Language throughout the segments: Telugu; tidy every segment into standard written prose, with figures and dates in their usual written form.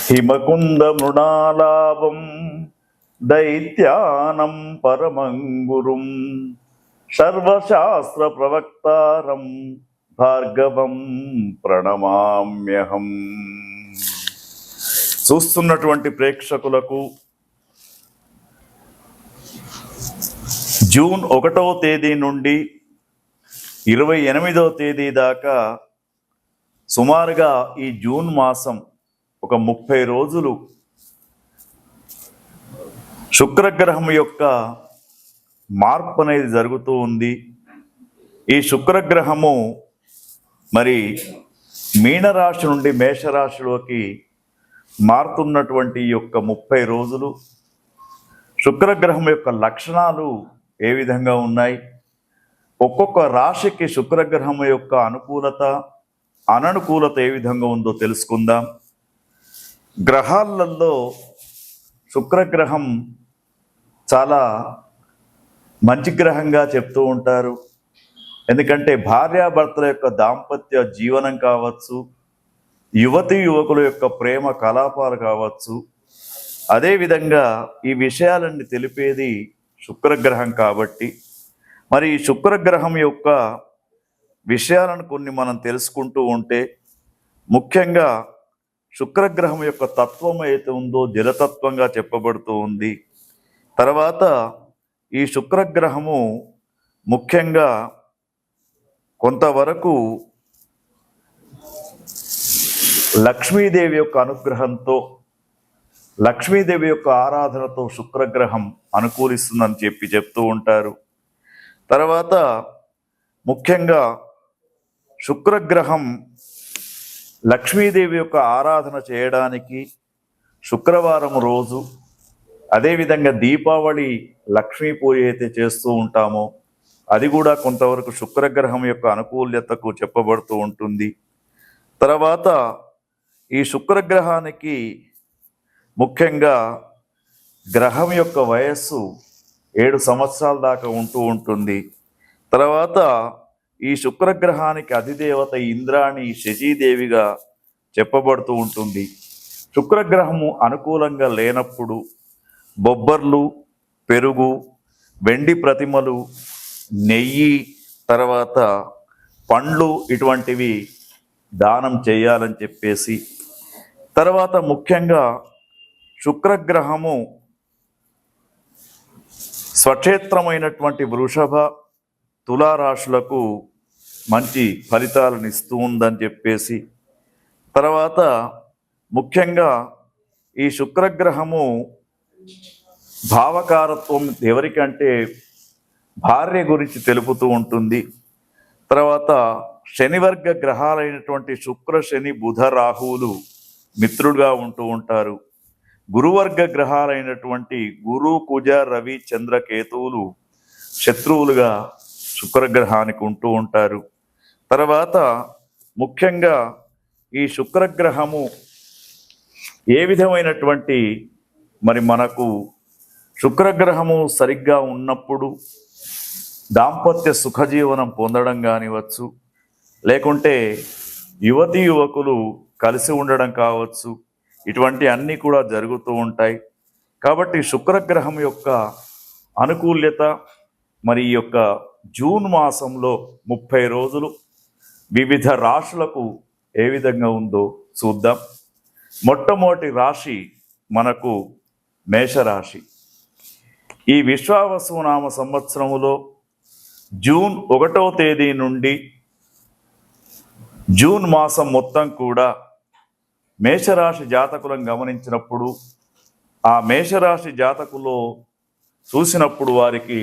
హిమకుంద మృణాలాభం దైత్యానం పరమంగురుం సర్వశాస్త్ర ప్రవక్తారం భార్గవం ప్రణమామ్యహం. చూస్తున్నటువంటి ప్రేక్షకులకు జూన్ 1వ తేదీ నుండి 28వ తేదీ దాకా సుమారుగా ఈ జూన్ మాసం ఒక 30 రోజులు శుక్రగ్రహం యొక్క మార్పు అనేది జరుగుతూ ఉంది. ఈ శుక్రగ్రహము మరి మీనరాశి నుండి మేషరాశిలోకి మారుతున్నటువంటి ఈ యొక్క 30 రోజులు శుక్రగ్రహం యొక్క లక్షణాలు ఏ విధంగా ఉన్నాయి, ఒక్కొక్క రాశికి శుక్రగ్రహం యొక్క అనుకూలత అననుకూలత ఏ విధంగా ఉందో తెలుసుకుందాం. గ్రహాలలో శుక్రగ్రహం చాలా మంచి గ్రహంగా చెప్తూ ఉంటారు. ఎందుకంటే భార్యాభర్తల యొక్క దాంపత్య జీవనం కావచ్చు, యువతీ యువకుల యొక్క ప్రేమ కలాపాలు కావచ్చు, అదేవిధంగా ఈ విషయాలన్నీ తెలిపేది శుక్రగ్రహం. కాబట్టి మరి ఈ శుక్రగ్రహం యొక్క విషయాలను కొన్ని మనం తెలుసుకుంటూ ఉంటే, ముఖ్యంగా శుక్రగ్రహం యొక్క తత్వం అయితే ఉందో జలతత్వంగా చెప్పబడుతూ ఉంది. తర్వాత ఈ శుక్రగ్రహము ముఖ్యంగా కొంతవరకు లక్ష్మీదేవి యొక్క అనుగ్రహంతో, లక్ష్మీదేవి యొక్క ఆరాధనతో శుక్రగ్రహం అనుకూలిస్తుందని చెప్తూ ఉంటారు. తర్వాత ముఖ్యంగా శుక్రగ్రహం లక్ష్మీదేవి యొక్క ఆరాధన చేయడానికి శుక్రవారం రోజు, అదేవిధంగా దీపావళి లక్ష్మీ పూజ అయితే చేస్తూ ఉంటామో అది కూడా కొంతవరకు శుక్రగ్రహం యొక్క అనుకూల్యతకు చెప్పబడుతూ ఉంటుంది. తర్వాత ఈ శుక్రగ్రహానికి ముఖ్యంగా గ్రహం యొక్క వయస్సు 7 సంవత్సరాల దాకా ఉంటూ ఉంటుంది. తర్వాత ఈ శుక్రగ్రహానికి అధిదేవత ఇంద్రాణి శచీదేవిగా చెప్పబడుతూ ఉంటుంది. శుక్రగ్రహము అనుకూలంగా లేనప్పుడు బొబ్బర్లు, పెరుగు, వెండి ప్రతిమలు, నెయ్యి, తర్వాత పండ్లు ఇటువంటివి దానం చేయాలని చెప్పేసి, తర్వాత ముఖ్యంగా శుక్రగ్రహము స్వక్షేత్రమైనటువంటి వృషభ, తులారాశులకు మంచి ఫలితాలను ఇస్తూ ఉందని చెప్పేసి, తర్వాత ముఖ్యంగా ఈ శుక్రగ్రహము భావకారత్వం ఎవరికంటే భార్య గురించి తెలుపుతూ ఉంటుంది. తర్వాత శనివర్గ గ్రహాలైనటువంటి శుక్ర, శని, బుధ, రాహువులు మిత్రులుగా ఉంటూ ఉంటారు. గురువర్గ గ్రహాలైనటువంటి గురు, కుజ, రవి, చంద్ర, కేతువులు శత్రువులుగా శుక్రగ్రహానికి ఉంటూ ఉంటారు. తర్వాత ముఖ్యంగా ఈ శుక్రగ్రహము ఏ విధమైనటువంటి మరి మనకు శుక్రగ్రహము సరిగ్గా ఉన్నప్పుడు దాంపత్య సుఖజీవనం పొందడం కానివచ్చు, లేకుంటే యువతీ యువకులు కలిసి ఉండడం కావచ్చు, ఇటువంటి అన్నీ కూడా జరుగుతూ ఉంటాయి. కాబట్టి శుక్రగ్రహం యొక్క అనుకూల్యత మరి ఈ యొక్క జూన్ మాసంలో 30 రోజులు వివిధ రాశులకు ఏ విధంగా ఉందో చూద్దాం. మొట్టమొదటి రాశి మనకు మేషరాశి. ఈ విశ్వావసునామ సంవత్సరములో జూన్ 1వ తేదీ నుండి జూన్ మాసం మొత్తం కూడా మేషరాశి జాతకులను గమనించినప్పుడు, ఆ మేషరాశి జాతకులో చూసినప్పుడు వారికి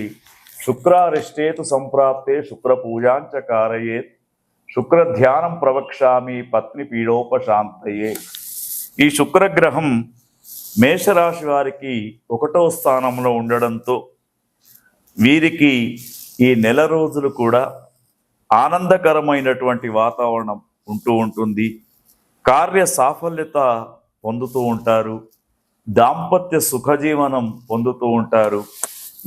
శుక్రారిష్టేతు సంప్రాప్తే శుక్ర పూజాంచ కారయేత్ శుక్ర ధ్యానం ప్రవక్ష్యామి పత్ని పీడోపశాంతయే. ఈ శుక్రగ్రహం మేషరాశి వారికి 1వ స్థానంలో ఉండడంతో వీరికి ఈ నెల రోజులు కూడా ఆనందకరమైనటువంటి వాతావరణం ఉంటూ ఉంటుంది. కార్య సాఫల్యత పొందుతూ ఉంటారు, దాంపత్య సుఖజీవనం పొందుతూ ఉంటారు.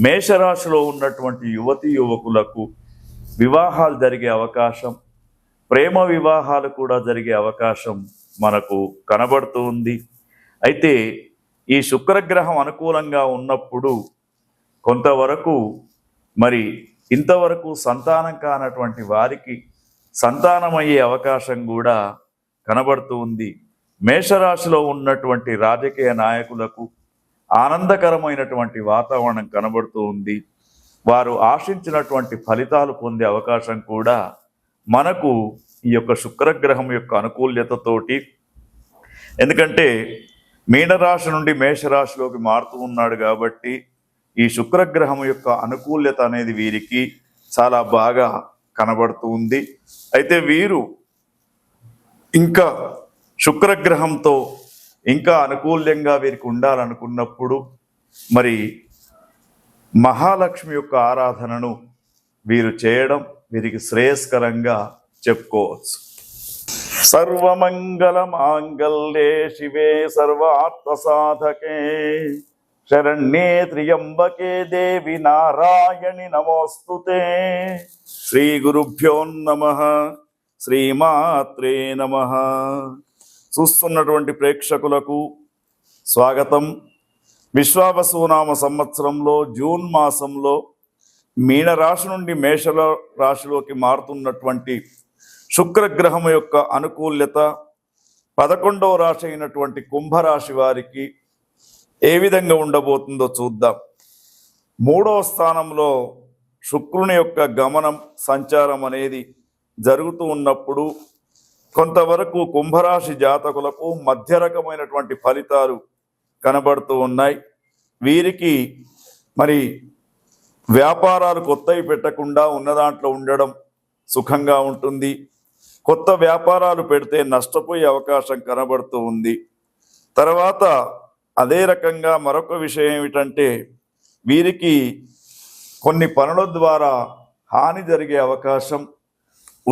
మేషరాశిలో ఉన్నటువంటి యువతీ యువకులకు వివాహాలు జరిగే అవకాశం, ప్రేమ వివాహాలు కూడా జరిగే అవకాశం మనకు కనబడుతూ ఉంది. అయితే ఈ శుక్రగ్రహం అనుకూలంగా ఉన్నప్పుడు కొంతవరకు మరి ఇంతవరకు సంతానం కానటువంటి వారికి సంతానమయ్యే అవకాశం కూడా కనబడుతూ ఉంది. మేషరాశిలో ఉన్నటువంటి రాజకీయ నాయకులకు ఆనందకరమైనటువంటి వాతావరణం కనబడుతూ ఉంది. వారు ఆశించినటువంటి ఫలితాలు పొందే అవకాశం కూడా మనకు ఈ యొక్క శుక్రగ్రహం యొక్క అనుకూల్యతతోటి, ఎందుకంటే మీనరాశి నుండి మేషరాశిలోకి మారుతూ ఉన్నాడు కాబట్టి ఈ శుక్రగ్రహం యొక్క అనుకూల్యత అనేది వీరికి చాలా బాగా కనబడుతూ ఉంది. అయితే వీరు ఇంకా శుక్రగ్రహంతో ఇంకా అనుకూల్యంగా వీరికి ఉండాలనుకున్నప్పుడు మరి మహాలక్ష్మి యొక్క ఆరాధనను వీరు చేయడం వీరికి శ్రేయస్కరంగా చెప్పుకోవచ్చు. సర్వమంగళ మాంగళ్యే శివే సర్వార్థ సాధకే శరణ్యే త్ర్యంబకే దేవి నారాయణి నమోస్తుతే. శ్రీ గురుభ్యో నమః. శ్రీమాత్రే నమః. చూస్తున్నటువంటి ప్రేక్షకులకు స్వాగతం. విశ్వావసునామ సంవత్సరంలో జూన్ మాసంలో మీనరాశి నుండి మేష రాశిలోకి మారుతున్నటువంటి శుక్రగ్రహం యొక్క అనుకూల్యత 11వ రాశి అయినటువంటి కుంభరాశి వారికి ఏ విధంగా ఉండబోతుందో చూద్దాం. 3వ స్థానంలో శుక్రుని యొక్క గమనం సంచారం అనేది జరుగుతూ ఉన్నప్పుడు కొంతవరకు కుంభరాశి జాతకులకు మధ్య రకమైనటువంటి ఫలితాలు కనబడుతూ ఉన్నాయి. వీరికి మరి వ్యాపారాలు కొత్తవి పెట్టకుండా ఉన్న దాంట్లో ఉండడం సుఖంగా ఉంటుంది. కొత్త వ్యాపారాలు పెడితే నష్టపోయే అవకాశం కనబడుతూ ఉంది. తర్వాత అదే రకంగా మరొక విషయం ఏమిటంటే వీరికి కొన్ని పనుల ద్వారా హాని జరిగే అవకాశం,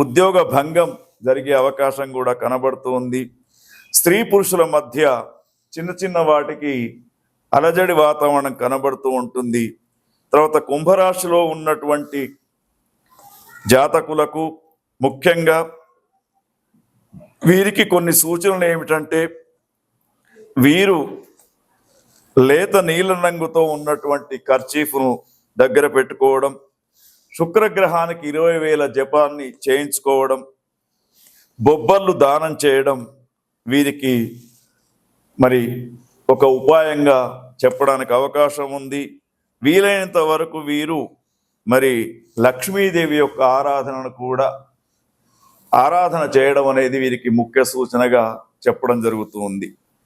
ఉద్యోగ భంగం జరిగే అవకాశం కూడా కనబడుతూ ఉంది. స్త్రీ పురుషుల మధ్య చిన్న చిన్న వాటికి అలజడి వాతావరణం కనబడుతూ ఉంటుంది. తర్వాత కుంభరాశిలో ఉన్నటువంటి జాతకులకు ముఖ్యంగా వీరికి కొన్ని సూచనలు ఏమిటంటే వీరు లేత నీల రంగుతో ఉన్నటువంటి కర్చీఫ్ను దగ్గర పెట్టుకోవడం, శుక్రగ్రహానికి 20,000 జపాన్ని చేయించుకోవడం, బొబ్బర్లు దానం చేయడం వీరికి మరి ఒక ఉపాయంగా చెప్పడానికి అవకాశం ఉంది. వీలైనంత వరకు వీరు మరి లక్ష్మీదేవి యొక్క ఆరాధనను కూడా ఆరాధన చేయడం అనేది వీరికి ముఖ్య సూచనగా చెప్పడం జరుగుతూ ఉంది.